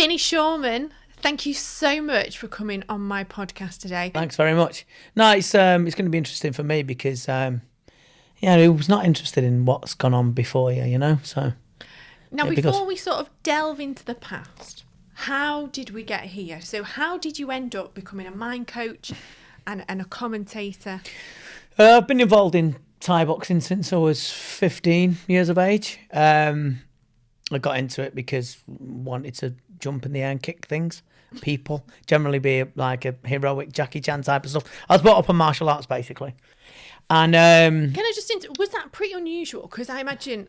Vinny Shoreman, thank you so much for coming on my podcast today. Thanks very much. No, it's going to be interesting for me because, who was not interested in what's gone on before you, you know? So now, before we sort of delve into the past, how did we get here? So how did you end up becoming a mind coach and a commentator? I've been involved in Thai boxing since I was 15 years of age. I got into it because I wanted to jump in the air and kick things, people, generally be like a heroic Jackie Chan type of stuff. I was brought up on martial arts, basically. And can I just was that pretty unusual? Because I imagine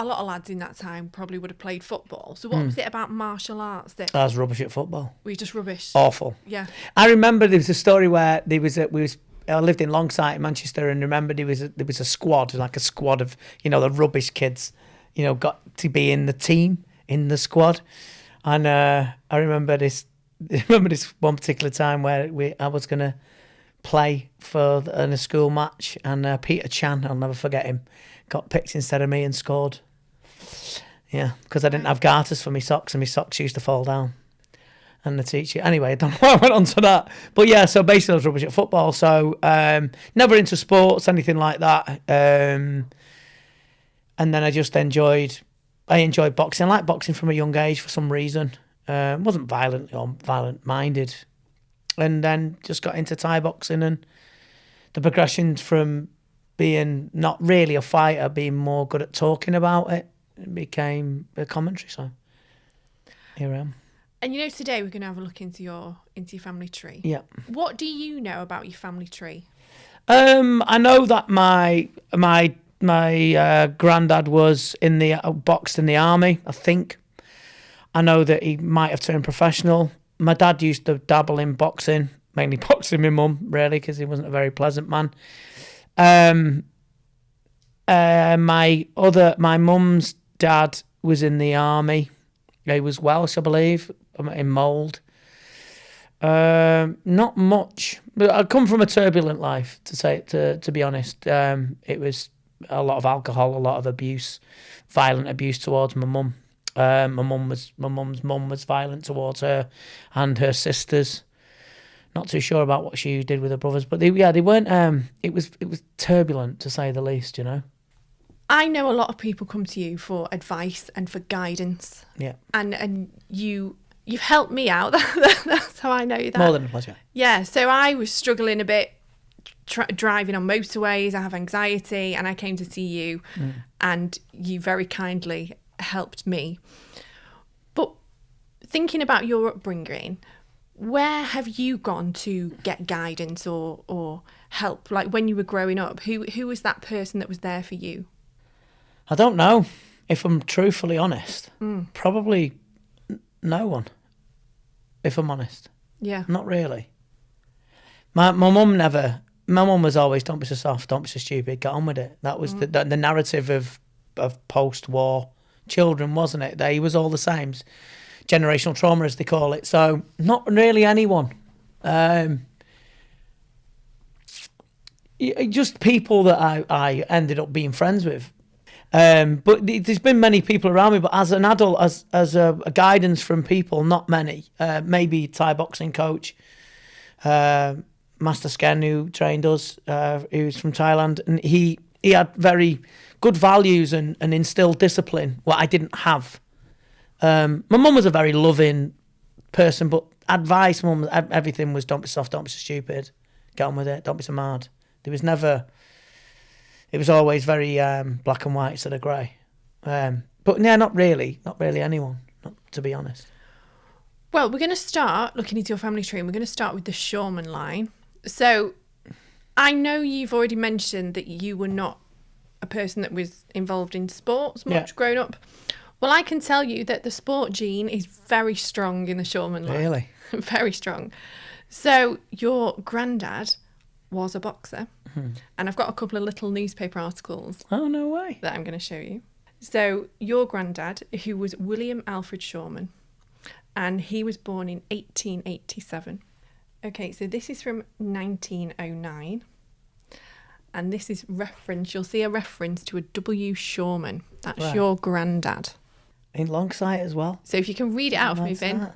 a lot of lads in that time probably would have played football. So what was it about martial arts that I was rubbish at football. were you just rubbish? Awful. Yeah. I remember there was a story where I lived in Longsight in Manchester, and remember there was a squad, like a squad of, the rubbish kids, got to be in the team, in the squad. And I remember this one particular time where I was going to play in a school match, and Peter Chan, I'll never forget him, got picked instead of me and scored. Yeah, because I didn't have garters for my socks, and my socks used to fall down. And the teacher, anyway, I don't know why I went on to that. But yeah, so basically I was rubbish at football, so never into sports, anything like that. And then I just enjoyed boxing. I liked boxing from a young age for some reason. Wasn't violent or violent-minded. And then just got into Thai boxing, and the progression from being not really a fighter, being more good at talking about it became a commentary. So here I am. And today we're going to have a look into your family tree. Yeah. What do you know about your family tree? I know that my granddad was boxed in the army, I think. I know that he might have turned professional. My dad used to dabble in boxing, mainly boxing my mum, really, because he wasn't a very pleasant man. My mum's dad was in the army. He was Welsh, I believe, in mould. Not much. But I come from a turbulent life, to be honest. It was a lot of alcohol, a lot of abuse, violent abuse towards my mum. My mum's mum was violent towards her and her sisters. Not too sure about what she did with her brothers, but they weren't. It was turbulent, to say the least. I know a lot of people come to you for advice and for guidance. Yeah. And you've helped me out. That's how I know that. More than a pleasure. Yeah. So I was struggling a bit driving on motorways. I have anxiety, and I came to see you, and you very kindly helped me. But thinking about your upbringing, where have you gone to get guidance or help? Like when you were growing up, who was that person that was there for you? I don't know, if I'm truthfully honest. Probably no one, if I'm honest. Yeah. Not really. My mum was always, don't be so soft, don't be so stupid, get on with it. That was the narrative of post-war children, wasn't it? They was all the same. Generational trauma, as they call it. So not really anyone. Just people that I ended up being friends with. But there's been many people around me, but as an adult, as a guidance from people, not many. Maybe Thai boxing coach, Master Sken, who trained us, who's from Thailand, and he had very good values and instilled discipline, what I didn't have. My mum was a very loving person, but advice, mum, everything was don't be soft, don't be so stupid, get on with it, don't be so mad. There was never... It was always very black and white instead of grey. But yeah, not really anyone, to be honest. Well, we're going to start looking into your family tree, and we're going to start with the Shoreman line. So I know you've already mentioned that you were not a person that was involved in sports much growing up. Well, I can tell you that the sport gene is very strong in the Shoreman line. Really? Very strong. So your granddad was a boxer. And I've got a couple of little newspaper articles. Oh, no way. That I'm going to show you. So your granddad, who was William Alfred Shoreman, and he was born in 1887. Okay, so this is from 1909. And this is you'll see a reference to a W. Shoreman. That's right. Your granddad. In Longsight as well. So if you can read it out for me, Vin.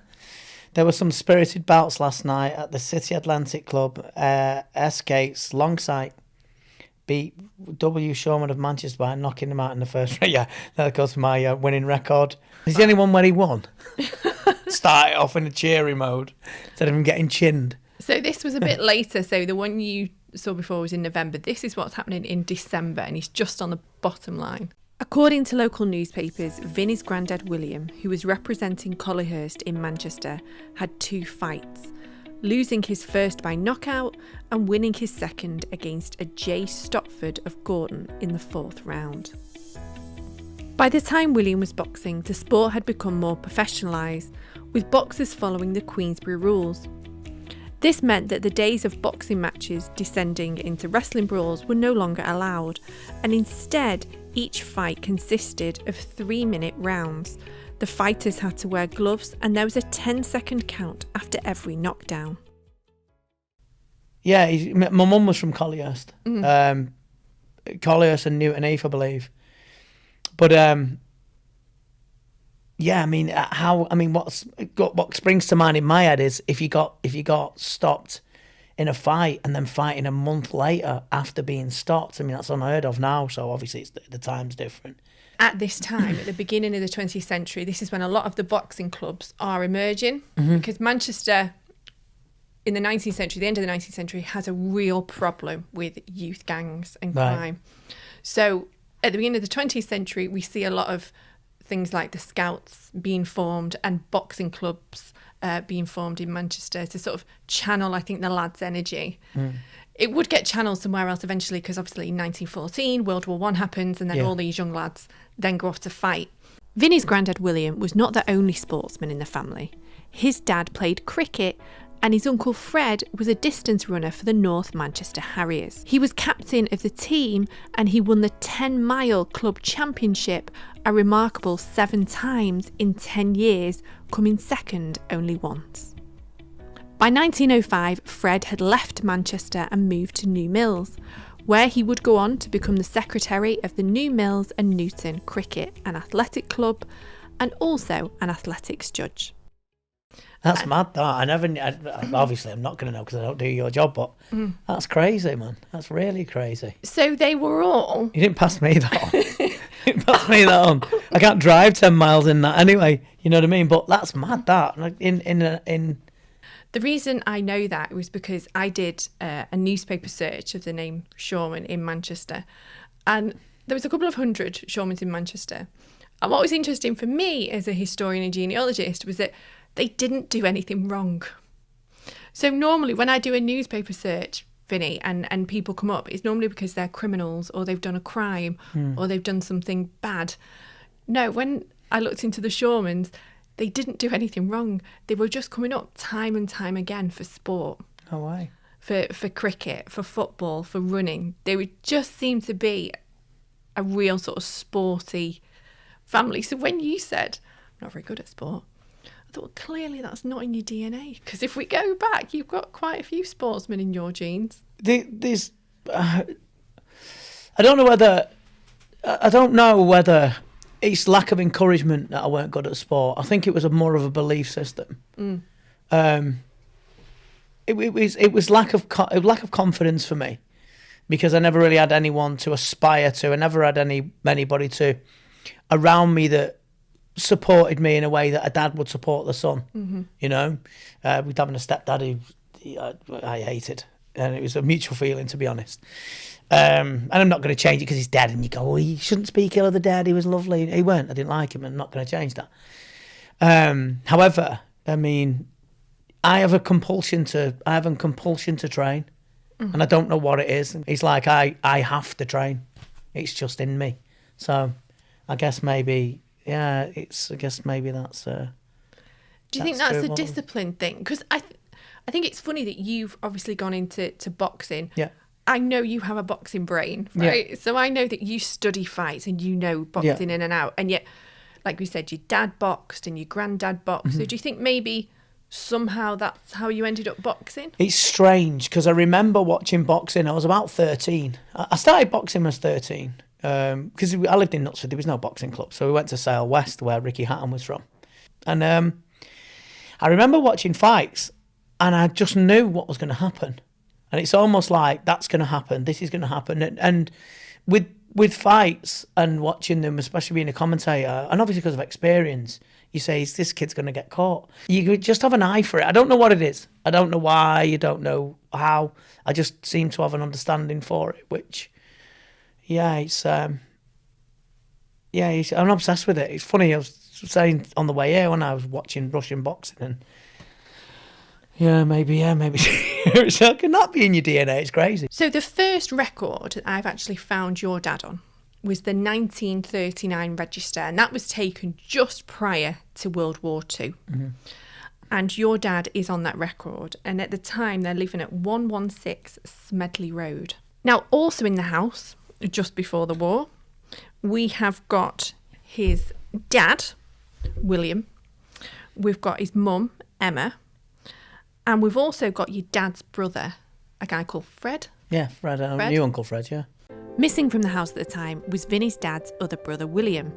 There were some spirited bouts last night at the City Atlantic Club. S. Gates, Longsight beat W. Shoreman of Manchester by knocking them out in the first round. Yeah, that goes for my winning record. Is the only one where he won? Started off in a cheery mode instead of him getting chinned. So this was a bit later. So the one you saw before was in November. This is what's happening in December, and he's just on the bottom line. According to local newspapers, Vinny's granddad William, who was representing Collyhurst in Manchester, had 2 fights, losing his first by knockout and winning his second against a J. Stopford of Gorton in the 4th round. By the time William was boxing, the sport had become more professionalised, with boxers following the Queensberry rules. This meant that the days of boxing matches descending into wrestling brawls were no longer allowed, and instead each fight consisted of 3-minute rounds. The fighters had to wear gloves, and there was a 10-second count after every knockdown. Yeah, my mum was from Collyhurst. Collyhurst and Newton Heath, I believe. But yeah, I mean, what springs to mind in my head is if you got stopped in a fight and then fighting a month later after being stopped. I mean, that's unheard of now. So obviously, the time's different. At this time, at the beginning of the 20th century, this is when a lot of the boxing clubs are emerging, because Manchester in the 19th century, the end of the 19th century, has a real problem with youth gangs and crime. So at the beginning of the 20th century, we see a lot of things like the Scouts being formed and boxing clubs being formed in Manchester to sort of channel, I think, the lads' energy. It would get channeled somewhere else eventually, because obviously in 1914, World War I happens, and then all these young lads then go off to fight. Vinny's granddad William was not the only sportsman in the family. His dad played cricket, and his uncle Fred was a distance runner for the North Manchester Harriers. He was captain of the team, and he won the 10-mile club championship a remarkable 7 times in 10 years, coming second only once. By 1905, Fred had left Manchester and moved to New Mills, where he would go on to become the secretary of the New Mills and Newton Cricket and Athletic Club, and also an athletics judge. That's mad, that. Obviously, I'm not going to know because I don't do your job, but that's crazy, man. That's really crazy. So they were all... You didn't pass me that on. You didn't pass me that on. I can't drive 10 miles in that anyway, you know what I mean? But that's mad, that. Like in The reason I know that was because I did a newspaper search of the name Shoreman in Manchester, and there was a couple of hundred Shoremans in Manchester. And what was interesting for me as a historian and genealogist was that they didn't do anything wrong. So normally when I do a newspaper search, Vinny, and people come up, it's normally because they're criminals or they've done a crime or they've done something bad. No, when I looked into the Shoremans, they didn't do anything wrong. They were just coming up time and time again for sport. No way. For cricket, for football, for running. They would just seem to be a real sort of sporty family. So when you said, I'm not very good at sport, I thought, well, clearly that's not in your DNA. Because if we go back, you've got quite a few sportsmen in your genes. There's, I don't know whether it's lack of encouragement that I weren't good at sport. I think it was more of a belief system. It was lack of confidence for me, because I never really had anyone to aspire to. I never had anybody to around me that supported me in a way that a dad would support the son. You know, we'd having a stepdad who I hated, and it was a mutual feeling, to be honest. And I'm not going to change it because he's dead, and you go, oh, you shouldn't speak ill of the dead, he was lovely. He weren't. I didn't like him. I'm not going to change that. However, I mean, I have a compulsion to train, and I don't know what it is. It's like I have to train. It's just in me. So I guess maybe that's. Do you think that's a discipline thing? Because I think it's funny that you've obviously gone into boxing. Yeah. I know you have a boxing brain, right? Yeah. So I know that you study fights and you know boxing in and out. And yet, like we said, your dad boxed and your granddad boxed. So do you think maybe somehow that's how you ended up boxing? It's strange because I remember watching boxing. I was about 13. I started boxing when I was 13. because I lived in Knutsford, there was no boxing club, so we went to Sale West, where Ricky Hatton was from. And I remember watching fights, and I just knew what was going to happen. And it's almost like, that's going to happen, this is going to happen. And with fights and watching them, especially being a commentator, and obviously because of experience, you say, is this kid's going to get caught? You just have an eye for it. I don't know what it is. I don't know why. You don't know how. I just seem to have an understanding for it, which, I'm obsessed with it. It's funny, I was saying on the way here when I was watching Russian boxing, and maybe it can that be in your DNA? It's crazy. So the first record that I've actually found your dad on was the 1939 register, and that was taken just prior to World War II. Mm-hmm. And your dad is on that record, and at the time they're living at 116 Smedley Road. Now, also in the house, just before the war, we have got his dad, William, we've got his mum, Emma, and we've also got your dad's brother, a guy called Fred. Yeah, Fred. Your Uncle Fred, yeah. Missing from the house at the time was Vinny's dad's other brother, William.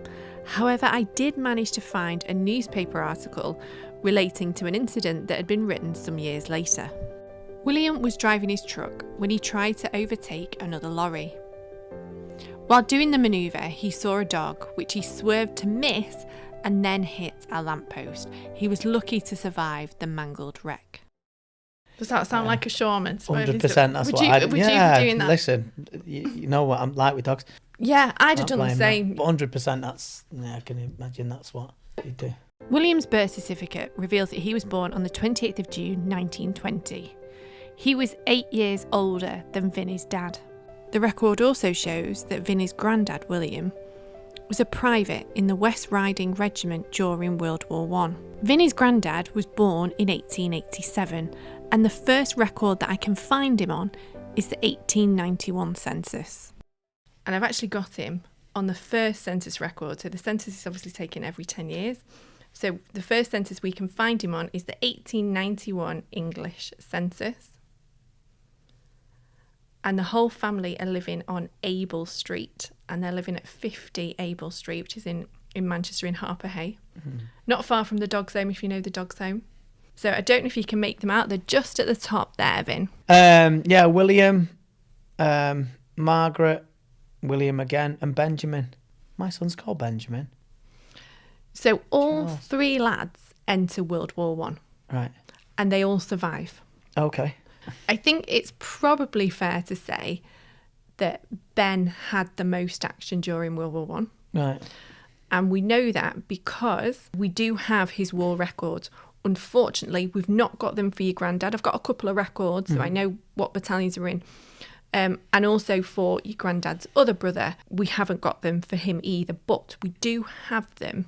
However, I did manage to find a newspaper article relating to an incident that had been written some years later. William was driving his truck when he tried to overtake another lorry. While doing the manoeuvre, he saw a dog, which he swerved to miss and then hit a lamppost. He was lucky to survive the mangled wreck. Does that sound like a Shoreman? 100%. That's what I'd do. Yeah, doing that? Listen, you know what I'm like with dogs. Yeah, I'd have done the same. 100%. I can imagine that's what you'd do. William's birth certificate reveals that he was born on the 28th of June 1920. He was 8 years older than Vinny's dad. The record also shows that Vinny's granddad, William, was a private in the West Riding Regiment during World War I. Vinny's granddad was born in 1887, and the first record that I can find him on is the 1891 census. And I've actually got him on the first census record. So the census is obviously taken every 10 years. So the first census we can find him on is the 1891 English census. And the whole family are living on Abel Street, and they're living at 50 Abel Street, which is in Manchester in Harper Hay. Mm-hmm. Not far from the Dog's Home, if you know the Dog's Home. So I don't know if you can make them out. They're just at the top there, Vin. William, Margaret, William again, and Benjamin. My son's called Benjamin. So all three lads enter World War One. Right. And they all survive. Okay. I think it's probably fair to say that Ben had the most action during World War One. Right. And we know that because we do have his war records. Unfortunately, we've not got them for your granddad. I've got a couple of records, so I know what battalions are in. And also for your granddad's other brother, we haven't got them for him either, but we do have them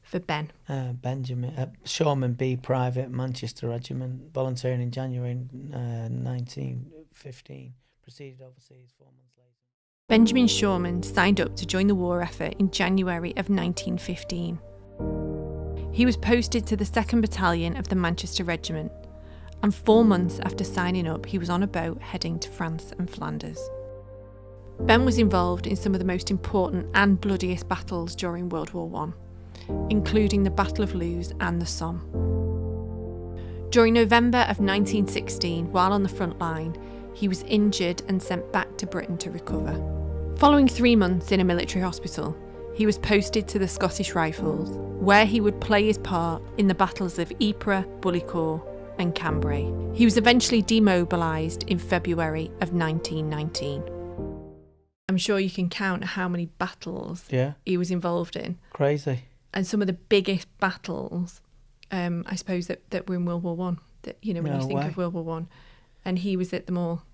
for Ben. Benjamin, Shoreman B, Private, Manchester Regiment, volunteering in January 1915, proceeded overseas 4 months later. Benjamin Shoreman signed up to join the war effort in January of 1915. He was posted to the 2nd Battalion of the Manchester Regiment, and 4 months after signing up, he was on a boat heading to France and Flanders. Ben was involved in some of the most important and bloodiest battles during World War I, including the Battle of Loos and the Somme. During November of 1916, while on the front line, he was injured and sent back to Britain to recover. Following 3 months in a military hospital, he was posted to the Scottish Rifles, where he would play his part in the battles of Ypres, Bullecourt and Cambrai. He was eventually demobilised in February of 1919. I'm sure you can count how many battles he was involved in. Crazy. And some of the biggest battles, I suppose, that were in World War One. That, you know, when you think of World War One, and he was at them all.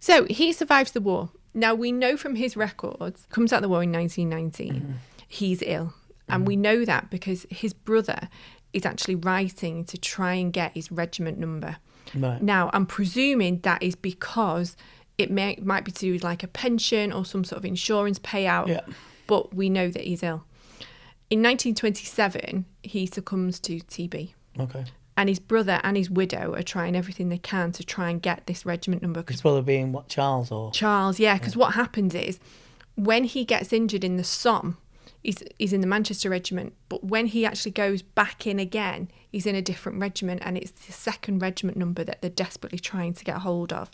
So he survives the war. Now, we know from his records, comes out of the war in 1919, he's ill. And we know that because his brother is actually writing to try and get his regiment number. Right. Now, I'm presuming that is because it might be to do with like a pension or some sort of insurance payout, but we know that he's ill. In 1927, he succumbs to TB. Okay. And his brother and his widow are trying everything they can to try and get this regiment number. His brother being what, Charles? Charles, yeah, because what happens is when he gets injured in the Somme, he's in the Manchester regiment, but when he actually goes back in again, he's in a different regiment, and it's the 2nd regiment number that they're desperately trying to get hold of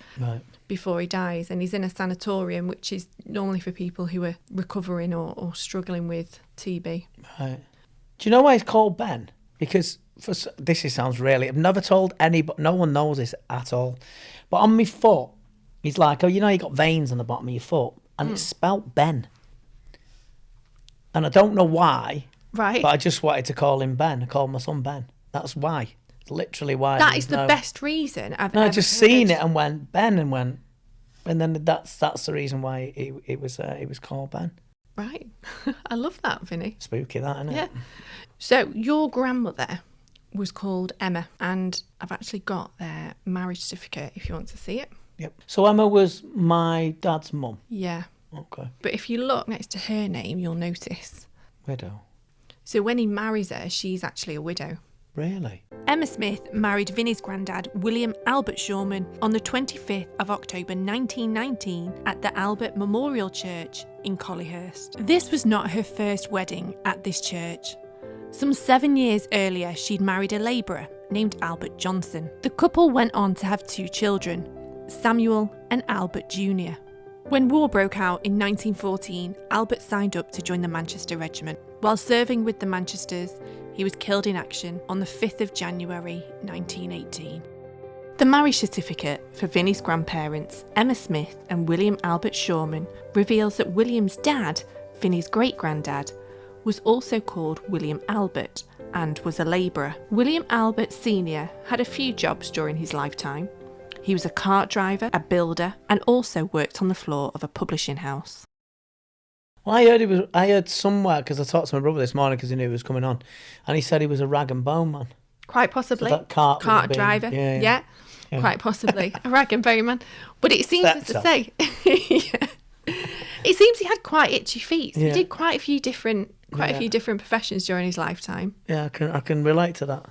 before he dies. And he's in a sanatorium, which is normally for people who are recovering or struggling with TB. Right. Do you know why he's called Ben? Because sounds really... I've never told anybody... No one knows this at all. But on my foot, he's like, oh, you know, you got veins on the bottom of your foot, and it's spelt Ben. And I don't know why, right? But I just wanted to call him Ben. I called my son Ben. That's why. It's literally why. That is the best reason I've ever I just heard. seen it and went Ben and then that's the reason why it was called Ben. Right. I love that, Vinny. Spooky, that, isn't it? Yeah. So your grandmother was called Emma, and I've actually got their marriage certificate if you want to see it. Yep. So Emma was my dad's mum. Yeah. Okay. But if you look next to her name, you'll notice. Widow. So when he marries her, she's actually a widow. Really? Emma Smith married Vinny's granddad, William Albert Shoreman, on the 25th of October 1919 at the Albert Memorial Church in Collyhurst. This was not her first wedding at this church. Some 7 years earlier, she'd married a labourer named Albert Johnson. The couple went on to have 2 children, Samuel and Albert Jr. When war broke out in 1914, Albert signed up to join the Manchester Regiment. While serving with the Manchesters, he was killed in action on the 5th of January 1918. The marriage certificate for Vinny's grandparents, Emma Smith and William Albert Shoreman, reveals that William's dad, Vinny's great-granddad, was also called William Albert and was a labourer. William Albert Sr. had a few jobs during his lifetime. He was a cart driver, a builder, and also worked on the floor of a publishing house. Well, I heard somewhere, because I talked to my brother this morning because he knew he was coming on, and he said he was a rag and bone man. Quite possibly. So that cart driver. Yeah. Quite possibly. A rag and bone man. But it seems, as I say, it seems he had quite itchy feet. So he did quite a few different professions during his lifetime. Yeah, I can relate to that.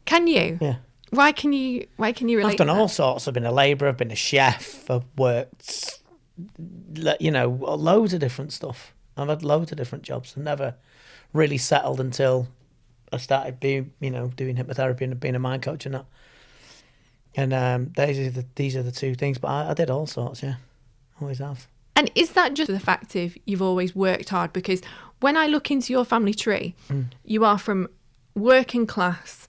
Can you? Yeah. Why can you relate? I've done to all that? sorts. I've been a labourer, I've been a chef, I've worked, loads of different stuff. I've had loads of different jobs. I've never really settled until I started doing hypnotherapy and being a mind coach and that. And these are the 2 things. But I did all sorts, yeah. Always have. And is that just the fact of you've always worked hard? Because when I look into your family tree, you are from working class,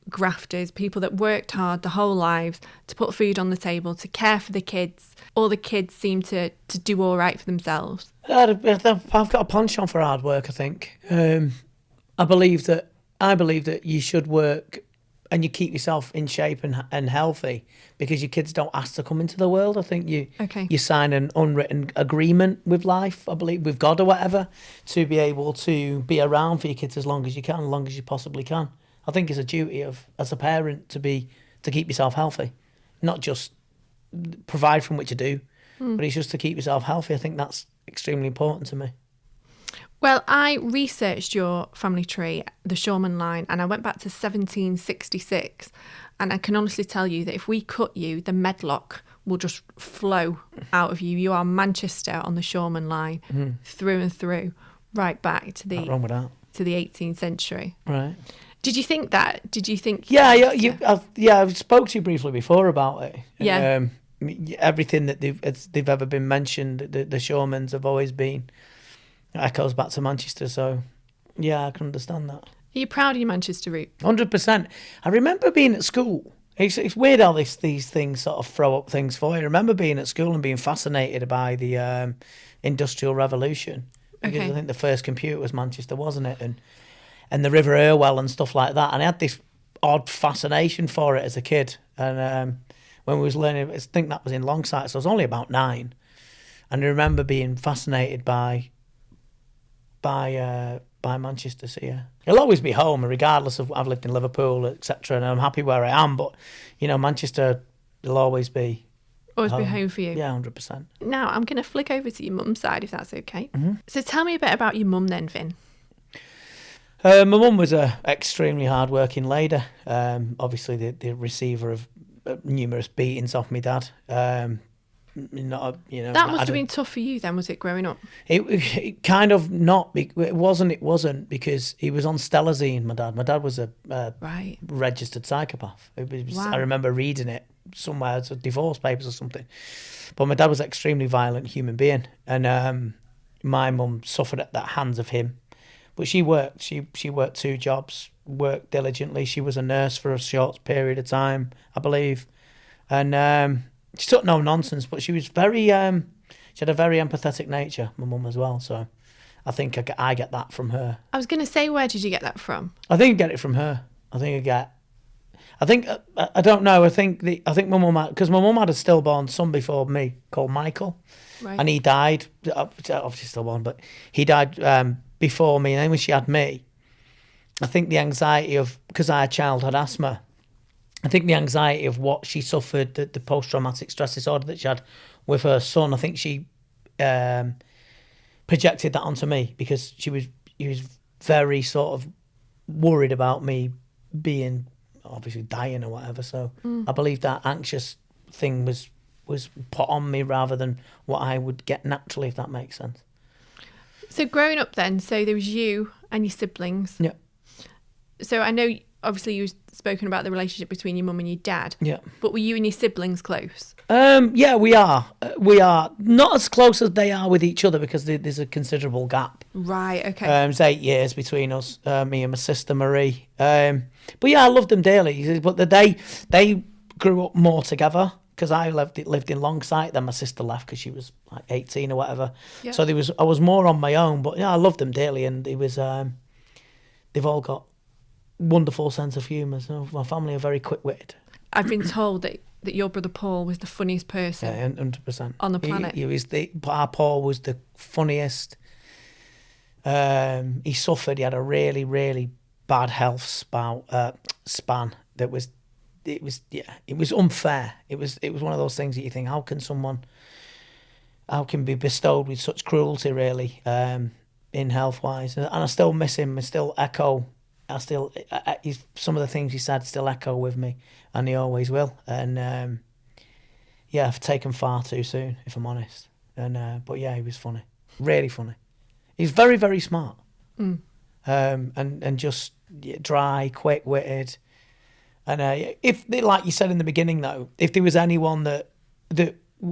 grafters, people that worked hard the whole lives to put food on the table, to care for the kids. All the kids seem to do all right for themselves. I've got a penchant for hard work, I think. I believe that you should work and you keep yourself in shape and healthy because your kids don't ask to come into the world. I think you sign an unwritten agreement with life, I believe, with God or whatever, to be able to be around for your kids as long as you can, as long as you possibly can. I think it's a duty as a parent to keep yourself healthy, not just provide from what you do, but it's just to keep yourself healthy. I think that's extremely important to me. Well, I researched your family tree, the Shoreman line, and I went back to 1766, and I can honestly tell you that if we cut you, the medlock will just flow out of you. You are Manchester on the Shoreman line, through and through, right back to Not wrong with that. To the 18th century. Right. Did you think that? Did you think? Yeah, I've spoke to you briefly before about it. Yeah. Everything that they've ever been mentioned, the Shoremans have always been echoes back to Manchester. So, yeah, I can understand that. Are you proud of your Manchester route? 100%. I remember being at school. It's weird how these things sort of throw up things for you. I remember being at school and being fascinated by the Industrial Revolution. Because I think the first computer was Manchester, wasn't it? And the River Irwell and stuff like that. And I had this odd fascination for it as a kid. And when we was learning, I think that was in Longsight, so I was only about 9. And I remember being fascinated by Manchester. So yeah, it'll always be home, regardless of I've lived in Liverpool, etc. And I'm happy where I am. But Manchester will always be home for you. Yeah, 100%. Now I'm going to flick over to your mum's side, if that's okay. Mm-hmm. So tell me a bit about your mum then, Vin. My mum was a extremely hard-working lady. Obviously, the receiver of numerous beatings off my dad. not, That must have been tough for you then, was it, growing up? It kind of not. It wasn't because he was on stelazine. My dad was a Right. registered psychopath. Wow. I remember reading it somewhere, it's divorce papers or something. But my dad was an extremely violent human being, and my mum suffered at the hands of him. But she worked. She worked 2 jobs, worked diligently. She was a nurse for a short period of time, I believe, and she took no nonsense. But she was very. She had a very empathetic nature, my mum as well. So I think I get that from her. I was going to say, where did you get that from? I think I get it from her. I don't know. I think my mum, because my mum had a stillborn son before me called Michael, Right. and he died. Obviously stillborn, but he died before me. And then when she had me, I think the anxiety of, because I had childhood asthma, I think the anxiety of what she suffered, the post-traumatic stress disorder that she had with her son, I think she projected that onto me, because he was very sort of worried about me being obviously dying or whatever. So I believe that anxious thing was put on me rather than what I would get naturally, if that makes sense. So growing up then, so there was you and your siblings. Yeah. So I know, obviously, you've spoken about the relationship between your mum and your dad. Yeah. But were you and your siblings close? Yeah, we are. We are not as close as they are with each other, because there's a considerable gap. Right, okay. It's 8 years between us, me and my sister Marie. But yeah, I loved them dearly. But they grew up more together, because I lived in Longsight. Then my sister left because she was like 18 or whatever. Yeah. So I was more on my own. But yeah, I loved them dearly, and it was they've all got wonderful sense of humour. So my family are very quick-witted. I've been told that your brother Paul was the funniest person Yeah, 100%. on the planet. Our Paul was the funniest. He suffered. He had a really, really bad health span that was. It was unfair. It was one of those things that you think, how can be bestowed with such cruelty, really, in health wise. And I still miss him. I still echo. Some of the things he said still echo with me, and he always will. And I've taken far too soon, if I'm honest. And but yeah, he was funny, really funny. He's very, very smart, and just dry, quick-witted. And if, like you said in the beginning, though, if there was anyone that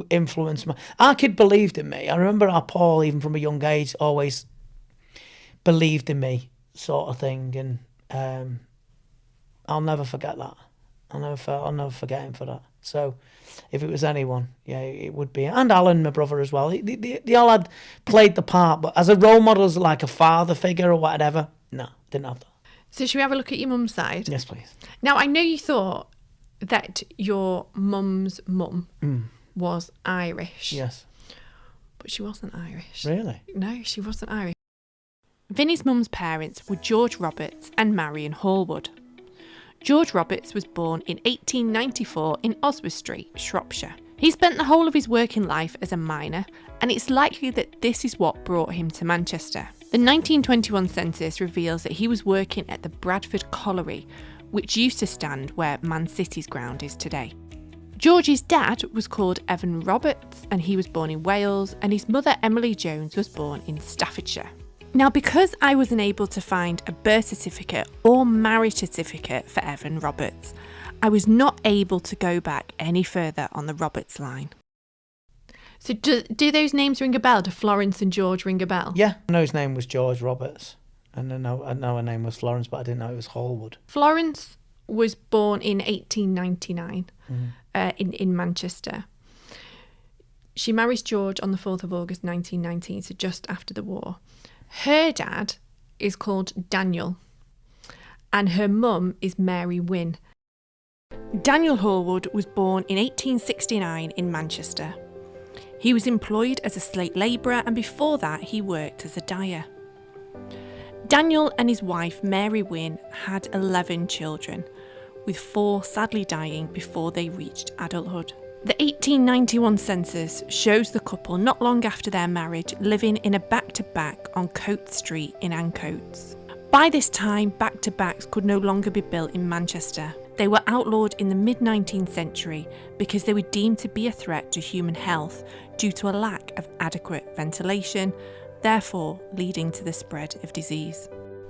influenced me, our kid believed in me. I remember our Paul, even from a young age, always believed in me, sort of thing. And I'll never forget that. I'll never forget him for that. So if it was anyone, yeah, it would be. And Alan, my brother, as well. They all had played the part, but as a role model, as like a father figure or whatever, no, didn't have that. So should we have a look at your mum's side? Yes, please. Now, I know you thought that your mum's mum was Irish. Yes. But she wasn't Irish. Really? No, she wasn't Irish. Vinny's mum's parents were George Roberts and Marion Hallwood. George Roberts was born in 1894 in Oswestry, Shropshire. He spent the whole of his working life as a miner, and it's likely that this is what brought him to Manchester. The 1921 census reveals that he was working at the Bradford Colliery, which used to stand where Man City's ground is today. George's dad was called Evan Roberts, and he was born in Wales, and his mother Emily Jones was born in Staffordshire. Now, because I wasn't able to find a birth certificate or marriage certificate for Evan Roberts, I was not able to go back any further on the Roberts line. So do those names ring a bell? Do Florence and George ring a bell? Yeah, I know his name was George Roberts, and I know her name was Florence, but I didn't know it was Hallwood. Florence was born in 1899 in Manchester. She marries George on the 4th of August 1919, so just after the war. Her dad is called Daniel, and her mum is Mary Wynne. Daniel Hallwood was born in 1869 in Manchester. He was employed as a slate labourer, and before that he worked as a dyer. Daniel and his wife Mary Wynne had 11 children, with 4 sadly dying before they reached adulthood. The 1891 census shows the couple not long after their marriage living in a back-to-back on Coates Street in Ancoats. By this time, back-to-backs could no longer be built in Manchester, They were outlawed in the mid-19th century because they were deemed to be a threat to human health due to a lack of adequate ventilation, therefore leading to the spread of disease.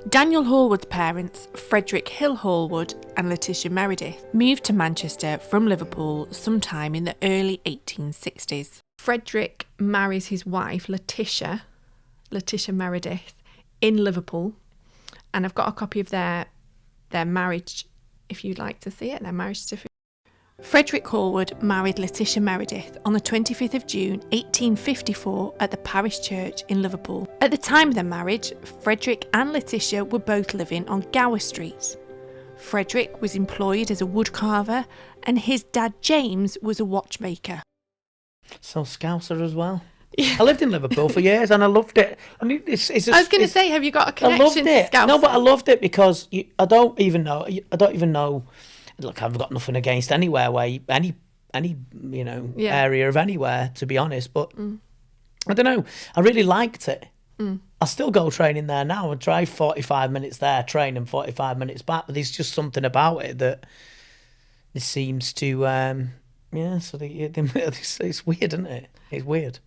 Daniel Hallwood's parents, Frederick Hill Hallwood and Letitia Meredith, moved to Manchester from Liverpool sometime in the early 1860s. Frederick marries his wife, Letitia Meredith, in Liverpool, and I've got a copy of their marriage, if you'd like to see it, their marriage certificate. Frederick Hallwood married Letitia Meredith on the 25th of June 1854 at the parish church in Liverpool. At the time of their marriage, Frederick and Letitia were both living on Gower Street. Frederick was employed as a woodcarver and his dad James was a watchmaker. So Scouser as well. Yeah. I lived in Liverpool for years and I loved it. I mean, I was going to say, have you got a connection to Scouser? No, but I loved it because I don't even know. Look, I've got nothing against anywhere where any area of anywhere, to be honest. But I don't know. I really liked it. I still go training there now. I drive 45 minutes there, train, and 45 minutes back. But there's just something about it that it seems to, So it's weird, isn't it? It's weird.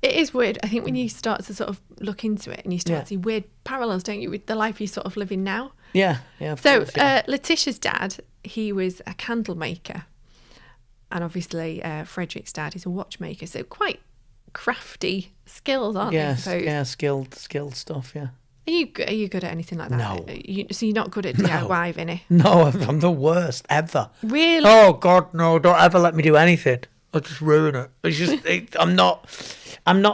It is weird. I think when you start to sort of look into it and you start to see weird parallels, don't you, with the life you sort of living now? Yeah. Of course, Letitia's dad, he was a candle maker, and obviously Frederick's dad is a watchmaker. So quite crafty skills, aren't they? I suppose? Yeah, skilled stuff. Yeah. Are you good at anything like that? No. So you're not good at DIY, Vinny? No, I'm the worst ever. Really? Oh God, no! Don't ever let me do anything. I'll just ruin it. It's just I'm not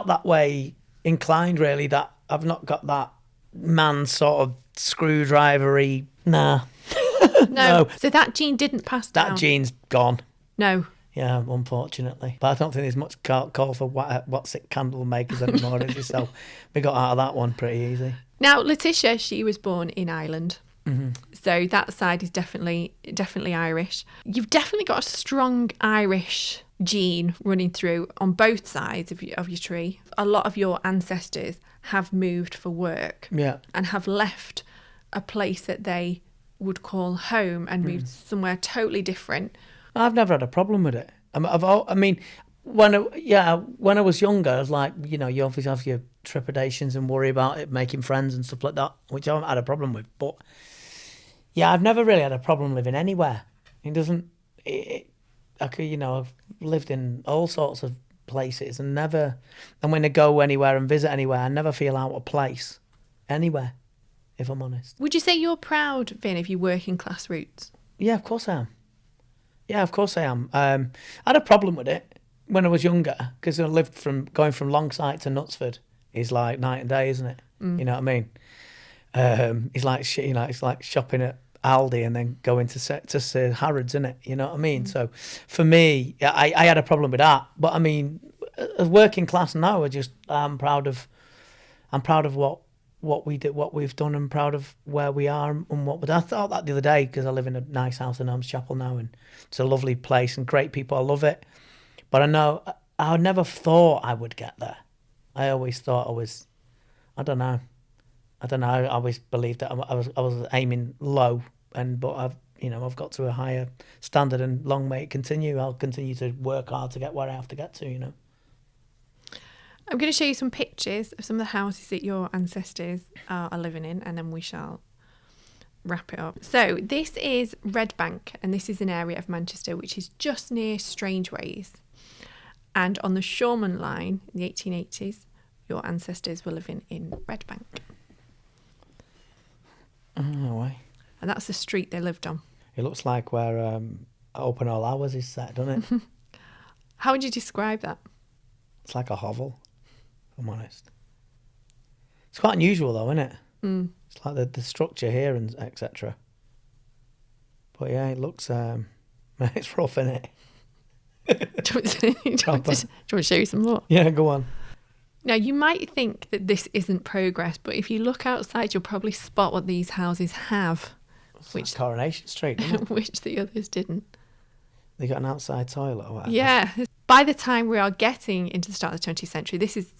that way inclined, really. That I've not got that man sort of screwdrivery. Nah. No. So that gene didn't pass down. That gene's gone. No. Yeah, unfortunately. But I don't think there's much call for what's it candle makers anymore, is it? So we got out of that one pretty easy. Now, Letitia, she was born in Ireland. Mm-hmm. So that side is definitely Irish. You've definitely got a strong Irish gene running through on both sides of your tree. A lot of your ancestors have moved for work and have left a place that they would call home and moved somewhere totally different. I've never had a problem with it. I mean, when I was younger, I was like, you obviously have your trepidations and worry about it, making friends and stuff like that, which I haven't had a problem with. But yeah, I've never really had a problem living anywhere. I've lived in all sorts of places and when I go anywhere and visit anywhere, I never feel out of place anywhere, if I'm honest. Would you say you're proud, Vin, of your working class roots? Yeah, of course I am. I had a problem with it when I was younger because I lived going from Longsight to Knutsford is like night and day, isn't it? You know what I mean? It's like shopping at Aldi and then going to Harrods, isn't it? You know what I mean? So for me, I had a problem with that. But I mean, as working class now, I'm proud of what we did, what we've done, and proud of where we are and what. But I thought that the other day because I live in a nice house in Elms Chapel now, and it's a lovely place and great people. I love it. But I know I never thought I would get there. I always thought I don't know. I always believed that I was aiming low, but I've got to a higher standard, and long may it continue. I'll continue to work hard to get where I have to get to. I'm going to show you some pictures of some of the houses that your ancestors are living in, and then we shall wrap it up. So this is Red Bank, and this is an area of Manchester which is just near Strangeways. And on the Shoreman line in the 1880s, your ancestors were living in Red Bank. No way. And that's the street they lived on. It looks like where Open All Hours is set, doesn't it? How would you describe that? It's like a hovel, if I'm honest. It's quite unusual though, isn't it? It's like the structure here and etc. But yeah, it looks it's rough, isn't it? Do you want to show you some more? Yeah, go on. Now, you might think that this isn't progress, but if you look outside, you'll probably spot what these houses have. Which Coronation Street, isn't it? Which the others didn't. They got an outside toilet or whatever. Yeah. By the time we are getting into the start of the 20th century, this is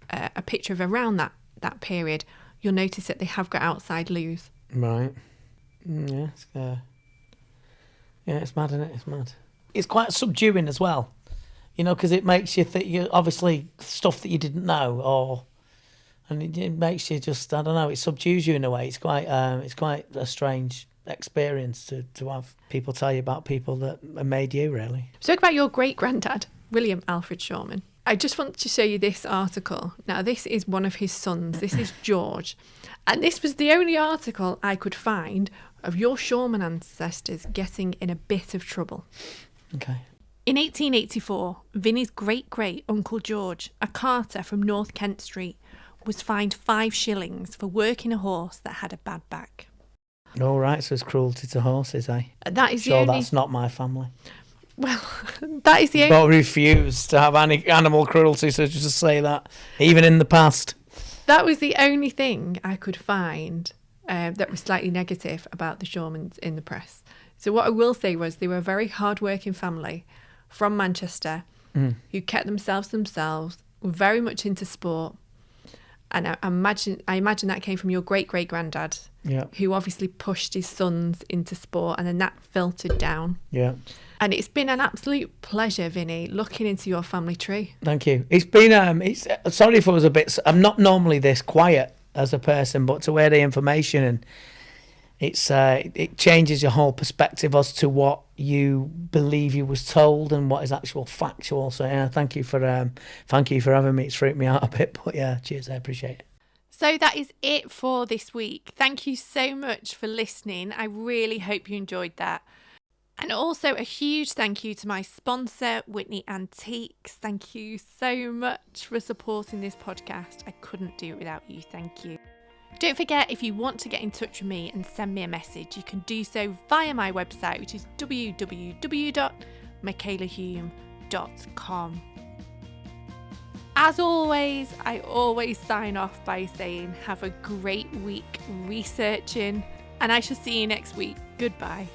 a picture of around that period. You'll notice that they have got outside loos. Right. Yeah. Yeah, it's mad, isn't it? It's mad. It's quite subduing as well, you know, because it makes you think, you obviously stuff that you didn't know, and it makes you just, I don't know, it subdues you in a way. It's quite a strange experience to have people tell you about people that made you, really. Talk about your great-granddad, William Alfred Shoreman. I just want to show you this article. Now, this is one of his sons. This is George. And this was the only article I could find of your Shoreman ancestors getting in a bit of trouble. Okay. In 1884, Vinny's great-great-uncle George, a carter from North Kent Street, was fined 5 shillings for working a horse that had a bad back. All right, so it's cruelty to horses, eh? That is sure, that's not my family. Well, that is the only... But refused to have any animal cruelty, so just say that, even in the past. That was the only thing I could find that was slightly negative about the Shoremans in the press. So what I will say was they were a very hard-working family from Manchester who kept themselves, were very much into sport. And I imagine that came from your great-great-granddad, who obviously pushed his sons into sport, and then that filtered down. Yeah. And it's been an absolute pleasure, Vinny, looking into your family tree. Thank you. It's been, sorry if I was a bit, I'm not normally this quiet as a person, but to hear the information, and it changes your whole perspective as to what you believe you was told and what is actual factual. So yeah, thank you for having me. It's freaked me out a bit, but yeah, cheers, I appreciate it. So that is it for this week. Thank you so much for listening. I really hope you enjoyed that. And also a huge thank you to my sponsor, Whitney Antiques. Thank you so much for supporting this podcast. I couldn't do it without you. Thank you. Don't forget, if you want to get in touch with me and send me a message, you can do so via my website, which is www.michalahume.com. As always, I always sign off by saying have a great week researching, and I shall see you next week. Goodbye.